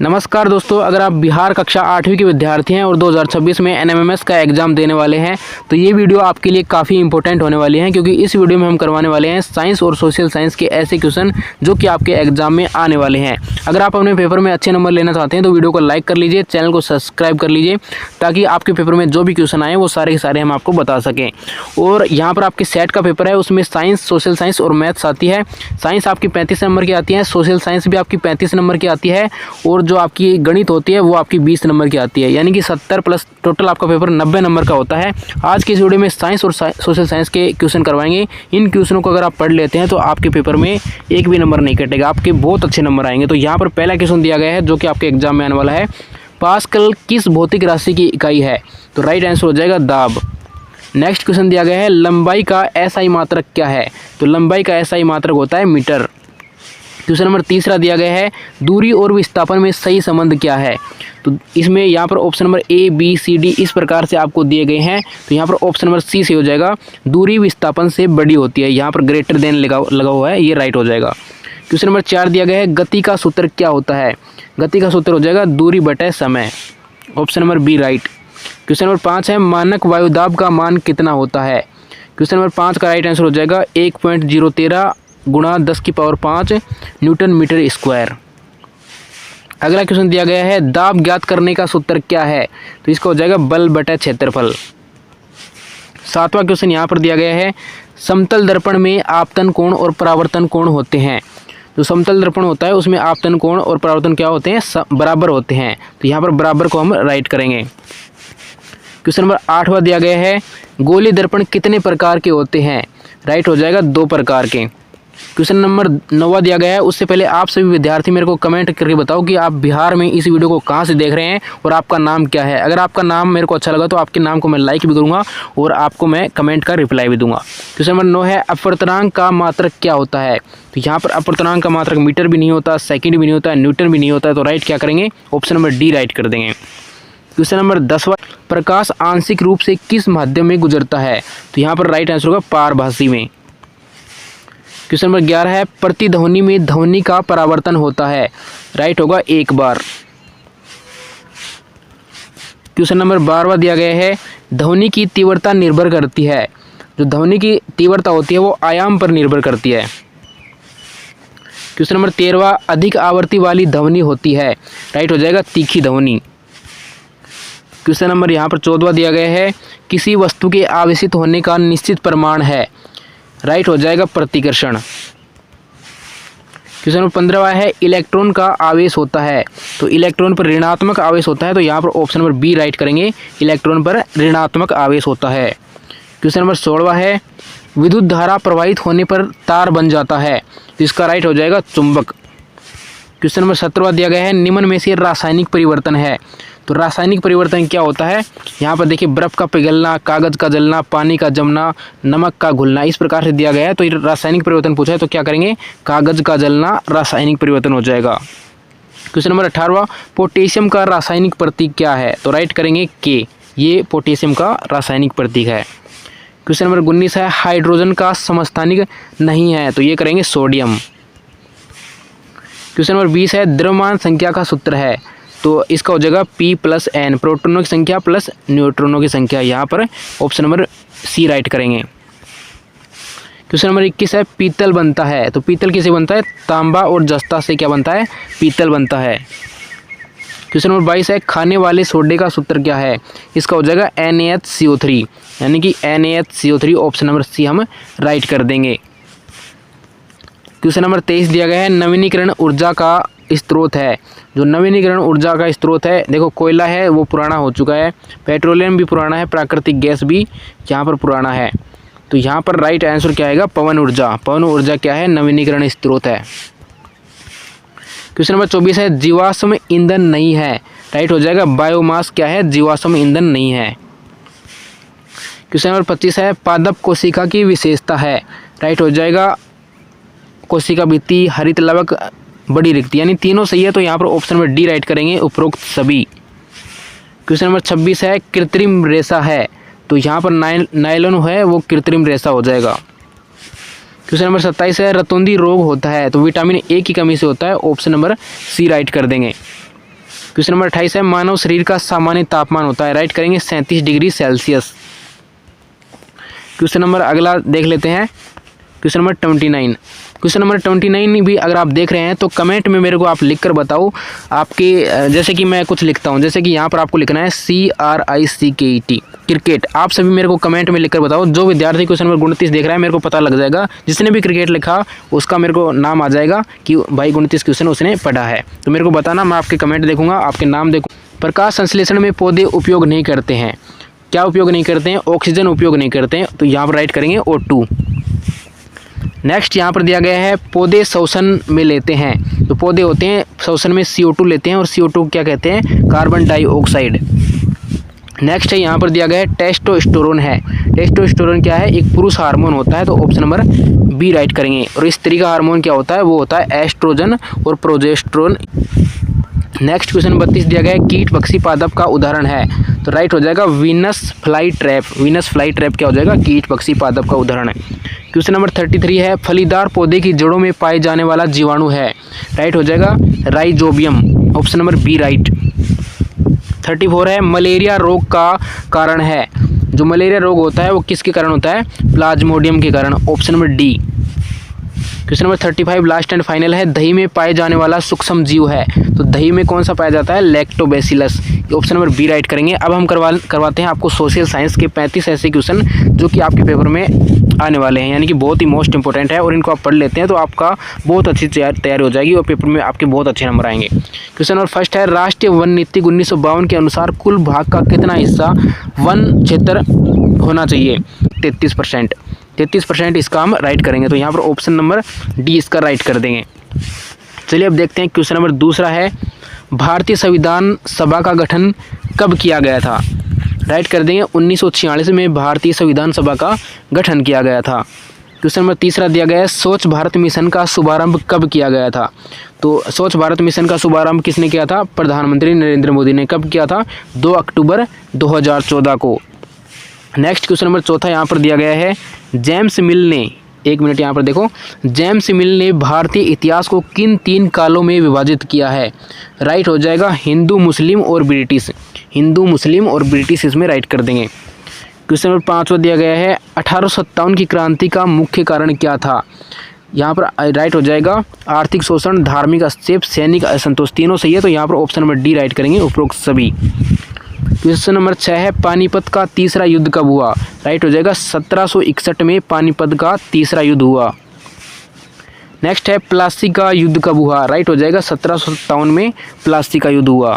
नमस्कार दोस्तों, अगर आप बिहार कक्षा 8वीं के विद्यार्थी हैं और 2026 में एनएमएमएस का एग्ज़ाम देने वाले हैं तो ये वीडियो आपके लिए काफ़ी इंपॉर्टेंट होने वाली है, क्योंकि इस वीडियो में हम करवाने वाले हैं साइंस और सोशल साइंस के ऐसे क्वेश्चन जो कि आपके एग्जाम में आने वाले हैं। अगर आप अपने पेपर में अच्छे नंबर लेना चाहते हैं तो वीडियो को लाइक कर लीजिए, चैनल को सब्सक्राइब कर लीजिए, ताकि आपके पेपर में जो भी क्वेश्चन आए वो सारे के सारे हम आपको बता सकें। और यहाँ पर आपके सेट का पेपर है, उसमें साइंस, सोशल साइंस और मैथ्स आती है। साइंस आपकी 35 नंबर की आती है, सोशल साइंस भी आपकी 35 नंबर की आती है, और जो आपकी गणित होती है वो आपकी 20 नंबर की आती है, यानी कि 70 प्लस टोटल आपका पेपर 90 नंबर का होता है। आज की इस वीडियो में साइंस और सोशल साइंस के क्वेश्चन करवाएंगे। इन क्वेश्चनों को अगर आप पढ़ लेते हैं तो आपके पेपर में एक भी नंबर नहीं कटेगा, आपके बहुत अच्छे नंबर आएंगे। तो यहाँ पर पहला क्वेश्चन दिया गया है जो कि आपके एग्जाम में आने वाला है, पास्कल किस भौतिक राशि की इकाई है? तो राइट आंसर हो जाएगा दाब। नेक्स्ट क्वेश्चन दिया गया है, लंबाई का एसआई मात्रक क्या है? तो लंबाई का एसआई मात्रक होता है मीटर। क्वेश्चन नंबर तीसरा दिया गया है, दूरी और विस्थापन में सही संबंध क्या है? तो इसमें यहाँ पर option number A, B, C, D इस प्रकार से आपको दिए गए हैं। तो यहाँ पर ऑप्शन नंबर सी से हो जाएगा, दूरी विस्थापन से बड़ी होती है। यहाँ पर ग्रेटर देन लगा हुआ है, ये राइट हो जाएगा। क्वेश्चन नंबर 4 दिया गया है, गति का सूत्र क्या होता है? गति का सूत्र हो जाएगा दूरी बटे समय। Option number B right. Question number 5 है, मानक वायुदाब का मान कितना होता है? क्वेश्चन नंबर 5 का राइट आंसर हो जाएगा 1.013 गुणा 10 की पावर 5 न्यूटन मीटर स्क्वायर। अगला क्वेश्चन दिया गया है, दाब ज्ञात करने का सूत्र क्या है? तो इसका हो जाएगा बल बटा क्षेत्रफल। 7वां क्वेश्चन यहाँ पर दिया गया है, समतल दर्पण में आपतन कोण और परावर्तन कोण होते हैं। जो समतल दर्पण होता है उसमें आपतन कोण और परावर्तन क्या होते हैं? बराबर होते हैं। तो यहाँ पर बराबर को हम राइट करेंगे। क्वेश्चन नंबर 8वां दिया गया है, गोली दर्पण कितने प्रकार के होते हैं? राइट हो जाएगा 2 प्रकार के। क्वेश्चन नंबर 9वां दिया गया है, उससे पहले आप सभी विद्यार्थी मेरे को कमेंट करके बताओ कि आप बिहार में इस वीडियो को कहाँ से देख रहे हैं और आपका नाम क्या है। अगर आपका नाम मेरे को अच्छा लगा तो आपके नाम को मैं लाइक भी करूँगा और आपको मैं कमेंट का रिप्लाई भी दूंगा। क्वेश्चन नंबर 9 है, अपवर्तनांक का मात्रक क्या होता है? तो यहाँ पर अपवर्तनांक का मात्रक मीटर भी नहीं होता, सेकेंड भी नहीं होता, न्यूटन भी नहीं होता है। तो राइट क्या करेंगे? ऑप्शन नंबर डी राइट कर देंगे। क्वेश्चन नंबर 10वां, प्रकाश आंशिक रूप से किस माध्यम में गुजरता है? तो यहाँ पर राइट आंसर होगा पारभासी में। क्वेश्चन नंबर 11 है, प्रतिध्वनि में ध्वनि का परावर्तन होता है। राइट होगा 1 बार। क्वेश्चन नंबर 12वां दिया गया है, ध्वनि की तीव्रता निर्भर करती है। जो ध्वनि की तीव्रता होती है वो आयाम पर निर्भर करती है। क्वेश्चन नंबर 13वां, अधिक आवृत्ति वाली ध्वनि होती है। राइट हो जाएगा तीखी ध्वनि। क्वेश्चन नंबर यहाँ पर 14वां दिया गया है, किसी वस्तु के आवेशित होने का निश्चित प्रमाण है। राइट हो जाएगा प्रतिकर्षण। क्वेश्चन नंबर 15वां है, इलेक्ट्रॉन का आवेश होता है। तो इलेक्ट्रॉन पर ऋणात्मक आवेश होता है। तो यहाँ पर ऑप्शन नंबर बी राइट करेंगे, इलेक्ट्रॉन पर ऋणात्मक आवेश होता है। क्वेश्चन नंबर 16वां है, विद्युत धारा प्रवाहित होने पर तार बन जाता है। तो इसका राइट हो जाएगा चुंबक। क्वेश्चन नंबर 17वां दिया गया है, निम्न में से रासायनिक परिवर्तन है। तो रासायनिक परिवर्तन क्या होता है? यहाँ पर देखिए, बर्फ़ का पिघलना, कागज़ का जलना, पानी का जमना, नमक का घुलना, इस प्रकार से दिया गया है। तो ये रासायनिक परिवर्तन पूछा है तो क्या करेंगे? कागज़ का जलना रासायनिक परिवर्तन हो जाएगा। क्वेश्चन नंबर 18वां, पोटेशियम का रासायनिक प्रतीक क्या है? तो राइट करेंगे के, ये पोटेशियम का रासायनिक प्रतीक है। क्वेश्चन नंबर 19 है, हाइड्रोजन का समस्थानिक नहीं है। तो ये करेंगे सोडियम। क्वेश्चन नंबर 20 है, द्रव्यमान संख्या का सूत्र है। तो इसका हो जाएगा P + N, प्रोटॉनों की संख्या प्लस न्यूट्रॉनों की संख्या। यहाँ पर ऑप्शन नंबर सी राइट करेंगे। क्वेश्चन नंबर 21 है, पीतल बनता है। तो पीतल किसे बनता है? तांबा और जस्ता से क्या बनता है? पीतल बनता है। क्वेश्चन नंबर 22 है, खाने वाले सोडे का सूत्र क्या है? इसका हो जाएगा NaHCO3, यानी कि NaHCO3। ऑप्शन नंबर सी हम राइट कर देंगे। क्वेश्चन नंबर 23 दिया गया है, नवीनीकरण ऊर्जा का स्रोत है। जो नवीनीकरण ऊर्जा का स्रोत है, देखो कोयला है वो पुराना हो चुका है, पेट्रोलियम भी पुराना है, प्राकृतिक गैस भी यहाँ पर पुराना है। तो यहाँ पर राइट आंसर क्या आएगा? पवन ऊर्जा। पवन ऊर्जा क्या है? नवीनीकरण स्रोत है। क्वेश्चन नंबर 24 है, जीवाश्म ईंधन नहीं है। राइट हो जाएगा बायोमास क्या है? जीवाश्म ईंधन नहीं है। क्वेश्चन नंबर 25 है, पादप कोशिका की विशेषता है। राइट हो जाएगा कोशिका भित्ति, हरित लवक, बड़ी रिक्ति, यानी तीनों सही है। तो यहाँ पर ऑप्शन नंबर डी राइट करेंगे, उपरोक्त सभी। क्वेश्चन नंबर 26 है, कृत्रिम रेशा है। तो यहाँ पर नायलॉन है वो कृत्रिम रेशा हो जाएगा। क्वेश्चन नंबर 27 है, रतौंधी रोग होता है। तो विटामिन ए की कमी से होता है। ऑप्शन नंबर सी राइट कर देंगे। क्वेश्चन नंबर 28 है मानव शरीर का सामान्य तापमान होता है, राइट करेंगे 37 डिग्री सेल्सियस। क्वेश्चन नंबर अगला देख लेते हैं, क्वेश्चन नंबर 29। क्वेश्चन नंबर 29 भी अगर आप देख रहे हैं तो कमेंट में मेरे को आप लिख कर बताओ आपके, जैसे कि मैं कुछ लिखता हूं, जैसे कि यहाँ पर आपको लिखना है CRICKET क्रिकेट। आप सभी मेरे को कमेंट में लिखकर बताओ। जो विद्यार्थी क्वेश्चन नंबर 29 देख रहा है मेरे को पता लग जाएगा, जिसने भी क्रिकेट लिखा उसका मेरे को नाम आ जाएगा कि भाई 29 क्वेश्चन उसने पढ़ा है। तो मेरे को बताना, मैं आपके कमेंट देखूंगा, आपके नाम देखूँ। प्रकाश संश्लेषण में पौधे उपयोग नहीं करते हैं, क्या उपयोग नहीं करते हैं? ऑक्सीजन उपयोग नहीं करते हैं, तो यहाँ पर राइट करेंगे O2। नेक्स्ट यहाँ पर दिया गया है पौधे श्वसन में लेते हैं, तो पौधे होते हैं श्वसन में CO2 लेते हैं, और CO2 क्या कहते हैं? Carbon dioxide. नेक्स्ट है यहाँ पर दिया गया है टेस्टोस्टेरोन है। टेस्टोस्टेरोन क्या है? एक पुरुष हार्मोन होता है, तो ऑप्शन नंबर B राइट करेंगे। और स्त्री का हार्मोन क्या होता है? वो होता है एस्ट्रोजन और प्रोजेस्टेरोन। नेक्स्ट क्वेश्चन 32 दिया गया है कीट पक्षी पादप का उदाहरण है, तो राइट हो जाएगा Venus fly trap. Venus fly trap क्या हो जाएगा? कीट पक्षी पादप का उदाहरण है। क्वेश्चन नंबर 33 है फलीदार पौधे की जड़ों में पाए जाने वाला जीवाणु है, राइट हो जाएगा rhizobium, option number B right. 34 है मलेरिया रोग का कारण है, जो मलेरिया रोग होता है वो किसके कारण होता है? प्लाज्मोडियम के कारण, option number D। Question number 35 last and final है दही में पाए जाने वाला सूक्ष्म जीव है, तो दही में कौन सा पाया जाता है? Lactobacillus, option number B right करेंगे। अब हम करवाते हैं आपको सोशल साइंस के 35 ऐसे क्वेश्चन जो कि आपके पेपर में आने वाले हैं, यानी कि बहुत ही मोस्ट इंपॉर्टेंट है, और इनको आप पढ़ लेते हैं तो आपका बहुत अच्छी तैयारी हो जाएगी और पेपर में आपके बहुत अच्छे नंबर आएंगे। क्वेश्चन नंबर फर्स्ट है राष्ट्रीय वन नीति 1952 के अनुसार कुल भाग का कितना हिस्सा वन क्षेत्र होना चाहिए? 33%। 33% इसका हम राइट करेंगे, तो यहाँ पर ऑप्शन नंबर D इसका राइट कर देंगे। चलिए अब देखते हैं क्वेश्चन नंबर दूसरा है भारतीय संविधान सभा का गठन कब किया गया था? राइट कर देंगे 1946 में भारतीय संविधान सभा का गठन किया गया था। क्वेश्चन नंबर तीसरा दिया गया है स्वच्छ भारत मिशन का शुभारंभ कब किया गया था? तो स्वच्छ भारत मिशन का शुभारंभ किसने किया था? प्रधानमंत्री नरेंद्र मोदी ने। कब किया था? 2 अक्टूबर 2014 को। नेक्स्ट क्वेश्चन नंबर चौथा यहाँ पर दिया गया है जेम्स मिल ने, एक मिनट यहाँ पर देखो, जेम्स मिल ने भारतीय इतिहास को किन 3 कालों में विभाजित किया है? राइट हो जाएगा हिंदू, मुस्लिम और ब्रिटिश। हिंदू, मुस्लिम और ब्रिटिश इसमें राइट कर देंगे। क्वेश्चन नंबर 5 दिया गया है 1857 की क्रांति का मुख्य कारण क्या था? यहाँ पर राइट हो जाएगा आर्थिक शोषण, धार्मिक हस्तक्षेप, सैनिक असंतोष। तीनों सही है, तो यहाँ पर ऑप्शन नंबर D राइट करेंगे, उपरोक्त सभी। क्वेश्चन नंबर 6 है पानीपत का तीसरा युद्ध कब हुआ? राइट हो जाएगा 1761 में पानीपत का तीसरा युद्ध हुआ। नेक्स्ट है प्लासी का युद्ध कब हुआ? राइट हो जाएगा 1757 में प्लासी का युद्ध हुआ।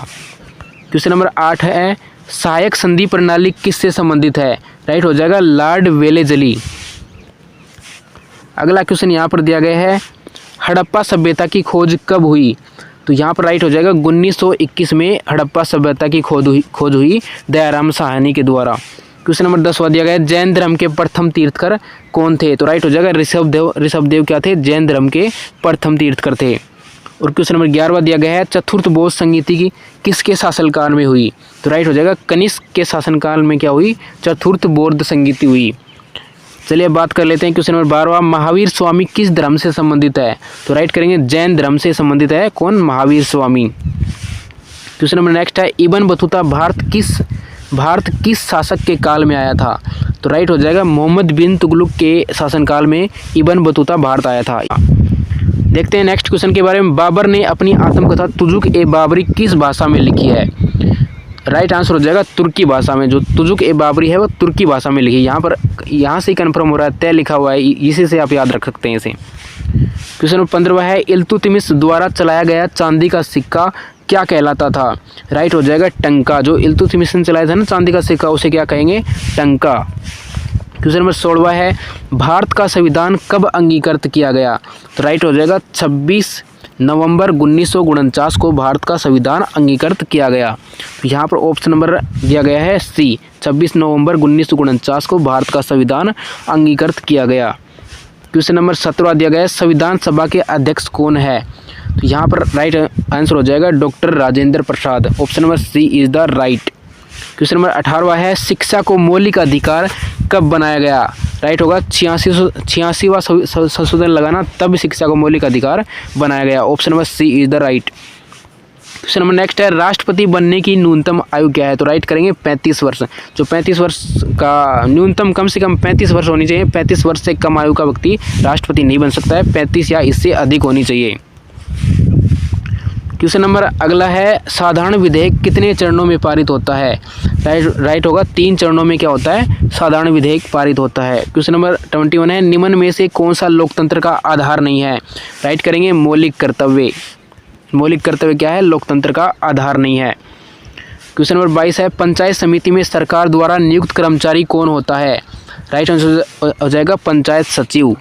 क्वेश्चन नंबर 8 है सहायक संधि प्रणाली किससे संबंधित है? राइट हो जाएगा लॉर्ड वेलेजली। अगला क्वेश्चन यहाँ पर दिया गया है हड़प्पा सभ्यता की खोज कब हुई? तो यहाँ पर राइट हो जाएगा 1921 में हड़प्पा सभ्यता की खोज हुई दयाराम साहनी के द्वारा। क्वेश्चन नंबर 10 दिया गया है जैन धर्म के प्रथम तीर्थकर कौन थे? तो राइट हो जाएगा ऋषभदेव क्या थे? जैन धर्म के प्रथम तीर्थकर थे। और क्वेश्चन नंबर 11 दिया गया है चतुर्थ बौद्ध संगीति की किसके शासनकाल में हुई? तो राइट हो जाएगा कनिष्क के शासनकाल में क्या हुई? चतुर्थ बौद्ध संगीति हुई। चलिए बात कर लेते हैं क्वेश्चन नंबर 12 महावीर स्वामी किस धर्म से संबंधित है? तो राइट करेंगे जैन धर्म से संबंधित है। कौन? Mahavir Swami. Question number next है इब्न बतूता भारत किस शासक के काल में आया था? तो राइट हो जाएगा मोहम्मद बिन तुगलक के शासनकाल में इब्न बतूता भारत आया था। देखते हैं नेक्स्ट क्वेश्चन के बारे में। बाबर ने अपनी आत्मकथा तुजुक ए बाबरी किस भाषा में लिखी है? राइट आंसर हो जाएगा तुर्की भाषा में। जो तुजुक ए बाबरी है वो तुर्की भाषा में लिखी है। यहाँ से कन्फर्म हो रहा है, तय लिखा हुआ है, इसी से आप याद रख सकते हैं इसे। क्वेश्चन नंबर 15 है इल्तुतमिश द्वारा चलाया गया चांदी का सिक्का क्या कहलाता था? राइट हो जाएगा टंका। जो इल्तुतमिश ने चलाया था ना चांदी का सिक्का, उसे क्या कहेंगे? टंका। क्वेश्चन नंबर 16 है भारत का संविधान कब अंगीकृत किया गया? तो राइट हो जाएगा 26 नवंबर 1949 को भारत का संविधान अंगीकृत किया गया। तो यहाँ पर ऑप्शन नंबर दिया गया है C 26 नवंबर 1949 को भारत का संविधान अंगीकृत किया गया। क्वेश्चन नंबर 17 दिया गया है संविधान सभा के अध्यक्ष कौन है? तो यहाँ पर राइट आंसर हो जाएगा doctor Rajendra Prasad. Option number C is the right. Question number 18 है शिक्षा को मौलिक अधिकार कब बनाया गया? राइट होगा 86वां संशोधन लगाना, तब शिक्षा को मौलिक अधिकार बनाया गया। Option number C is the right. Question number next है, राष्ट्रपति बनने की न्यूनतम आयु क्या है? तो राइट करेंगे 35 वर्ष। जो 35 वर्ष का न्यूनतम कम से कम 35 वर्ष होनी चाहिए। 35 वर्ष से कम आयु का व्यक्ति राष्ट्रपति नहीं बन सकता है, 35 या इससे अधिक होनी चाहिए। क्वेश्चन नंबर अगला है, साधारण विधेयक कितने चरणों में पारित होता है? राइट होगा 3 चरणों में क्या होता है? साधारण विधेयक पारित होता है। क्वेश्चन नंबर 21 है, निम्न में से कौन सा लोकतंत्र का आधार नहीं है? राइट करेंगे मौलिक कर्तव्य। मौलिक कर्तव्य क्या है? लोकतंत्र का आधार नहीं है। क्वेश्चन नंबर 22 है, पंचायत समिति में सरकार द्वारा नियुक्त कर्मचारी कौन होता है? राइट आंसर हो जाएगा पंचायत सचिव।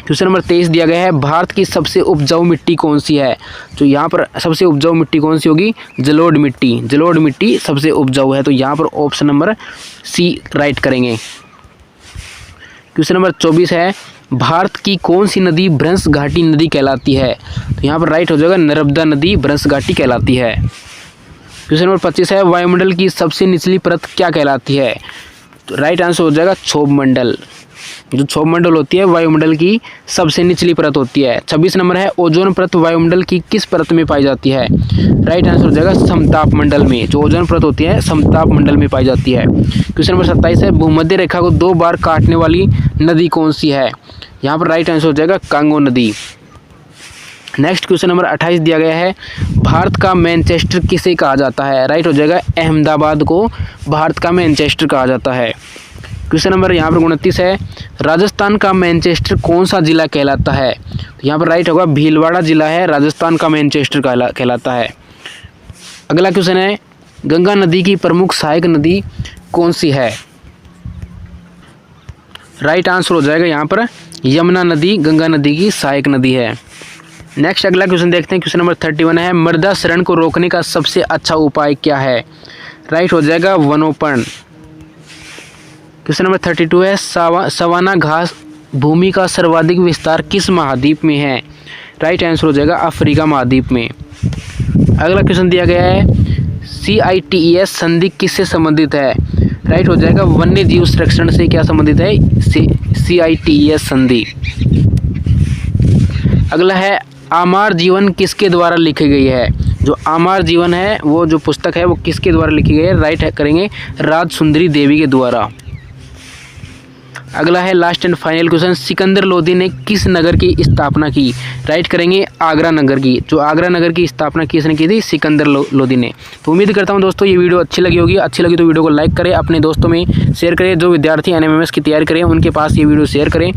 क्वेश्चन नंबर 23 दिया गया है, भारत की सबसे उपजाऊ मिट्टी कौन सी है? तो यहाँ पर सबसे उपजाऊ मिट्टी कौन सी होगी? जलोढ़ मिट्टी। जलोढ़ मिट्टी सबसे उपजाऊ है, तो यहाँ पर ऑप्शन नंबर सी राइट करेंगे। क्वेश्चन नंबर 24 है, भारत की कौन सी नदी भ्रंश घाटी नदी कहलाती है? तो यहाँ पर राइट हो जाएगा नर्मदा नदी भ्रंश घाटी कहलाती है। क्वेश्चन नंबर 25 है, वायुमंडल की सबसे निचली परत क्या कहलाती है? तो राइट आंसर हो जाएगा क्षोभ मंडल। जो क्षोभ मंडल होती है वायुमंडल की सबसे निचली परत होती है। 26 नंबर है, ओजोन परत वायुमंडल की किस परत में पाई जाती है? राइट आंसर हो जाएगा समताप मंडल में। जो ओजोन परत होती है समताप मंडल में पाई जाती है। क्वेश्चन नंबर 27 है, भूमध्य रेखा को 2 बार काटने वाली नदी कौन सी है? यहाँ पर राइट आंसर हो जाएगा कांगो नदी। नेक्स्ट क्वेश्चन नंबर 28 दिया गया है, भारत का मैनचेस्टर किसे कहा जाता है? राइट हो जाएगा अहमदाबाद को भारत का मैनचेस्टर कहा जाता है। क्वेश्चन नंबर यहाँ पर 29 है, राजस्थान का मैनचेस्टर कौन सा जिला कहलाता है? तो यहाँ पर राइट होगा भीलवाड़ा जिला है राजस्थान का मैनचेस्टर कहलाता है। अगला क्वेश्चन है, गंगा नदी की प्रमुख सहायक नदी कौन सी है? राइट आंसर हो जाएगा यहाँ पर यमुना नदी गंगा नदी की सहायक नदी है। नेक्स्ट अगला क्वेश्चन देखते हैं। क्वेश्चन नंबर 31 है, मृदा क्षरण को रोकने का सबसे अच्छा उपाय क्या है? राइट हो जाएगा वनोपण। क्वेश्चन नंबर 32 है, सवाना घास भूमि का सर्वाधिक विस्तार किस महाद्वीप में है? राइट आंसर हो जाएगा अफ्रीका महाद्वीप में। अगला क्वेश्चन दिया गया है, CITES संधि किससे संबंधित है? राइट हो जाएगा वन्य जीव संरक्षण से क्या संबंधित है? CITES संधि। अगला है, आमार जीवन किसके द्वारा लिखी गई है? जो आमार जीवन है वो जो पुस्तक है वो किसके द्वारा लिखी गई है? राइट करेंगे राज सुंदरी देवी के द्वारा। अगला है last and final question, Sikandar Lodi ने किस नगर की स्थापना की? राइट करेंगे आगरा नगर की। जो आगरा नगर की स्थापना किसने की थी? सिकंदर लोदी ने। तो उम्मीद करता हूं दोस्तों ये वीडियो अच्छी लगी होगी। अच्छी लगी तो वीडियो को लाइक करें, अपने दोस्तों में शेयर करें। जो विद्यार्थी NMMS की तैयारी करें उनके पास ये वीडियो शेयर करें।